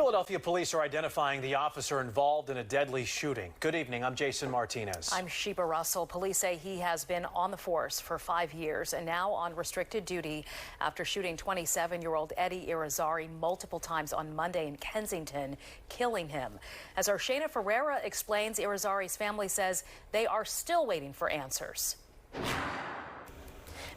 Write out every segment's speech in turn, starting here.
Philadelphia police are identifying the officer involved in a deadly shooting. Good evening, I'm Jason Martinez. I'm Sheba Russell. Police say he has been on the force for 5 years and now on restricted duty after shooting 27-year-old Eddie Irizarry multiple times on Monday in Kensington, killing him. As our Shayna Ferreira explains, Irizarry's family says they are still waiting for answers.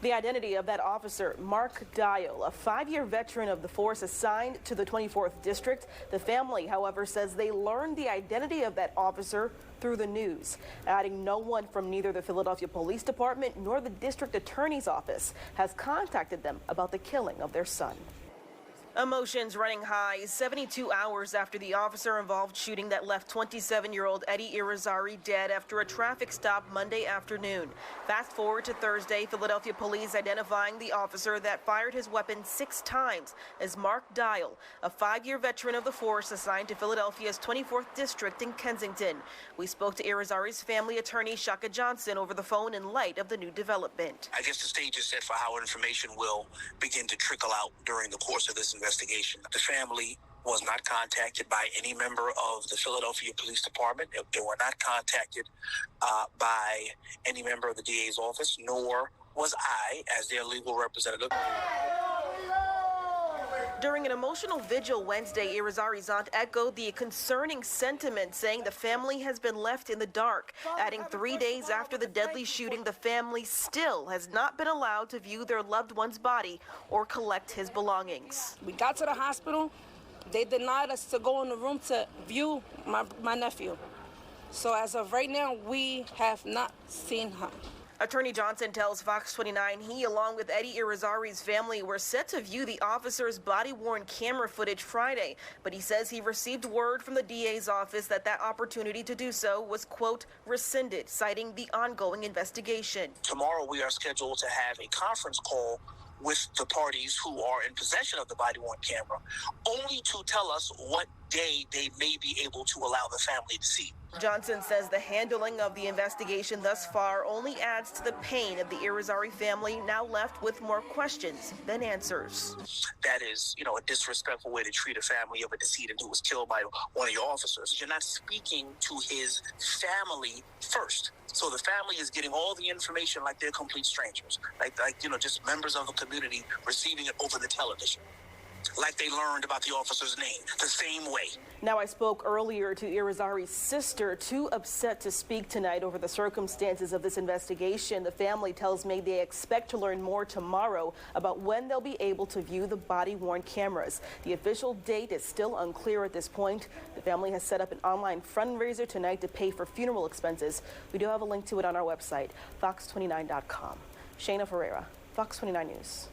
The identity of that officer, Mark Dial, a 5-year veteran of the force assigned to the 24th District. The family, however, says they learned the identity of that officer through the news, adding no one from neither the Philadelphia Police Department nor the district attorney's office has contacted them about the killing of their son. Emotions running high 72 hours after the officer-involved shooting that left 27-year-old Eddie Irizarry dead after a traffic stop Monday afternoon. Fast forward to Thursday, Philadelphia police identifying the officer that fired his weapon 6 times as Mark Dial, a 5-year veteran of the force assigned to Philadelphia's 24th District in Kensington. We spoke to Irizarry's family attorney, Shaka Johnson, over the phone in light of the new development. I guess the stage is set for how information will begin to trickle out during the course of this investigation. The family was not contacted by any member of the Philadelphia Police Department. They were not contacted by any member of the DA's office, nor was I as their legal representative. During an emotional vigil Wednesday, Irizarry's aunt echoed the concerning sentiment, saying the family has been left in the dark. Adding 3 days after the deadly shooting, the family still has not been allowed to view their loved one's body or collect his belongings. We got to the hospital. They denied us to go in the room to view my nephew. So as of right now, we have not seen him. Attorney Johnson tells Fox 29 he, along with Eddie Irizarry's family, were set to view the officer's body-worn camera footage Friday, but he says he received word from the DA's office that opportunity to do so was, quote, rescinded, citing the ongoing investigation. Tomorrow we are scheduled to have a conference call with the parties who are in possession of the body-worn camera, only to tell us what day they may be able to allow the family to see. Johnson says the handling of the investigation thus far only adds to the pain of the Irizarry family, now left with more questions than answers. That is, a disrespectful way to treat a family of a decedent who was killed by one of your officers. You're not speaking to his family first. So the family is getting all the information like they're complete strangers, like just members of the community receiving it over the television, like they learned about the officer's name the same way. Now, I spoke earlier to Irizarry's sister, too upset to speak tonight over the circumstances of this investigation. The family tells me they expect to learn more tomorrow about when they'll be able to view the body-worn cameras. The official date is still unclear at this point. The family has set up an online fundraiser tonight to pay for funeral expenses. We do have a link to it on our website, fox29.com. Shayna Ferreira, Fox 29 News.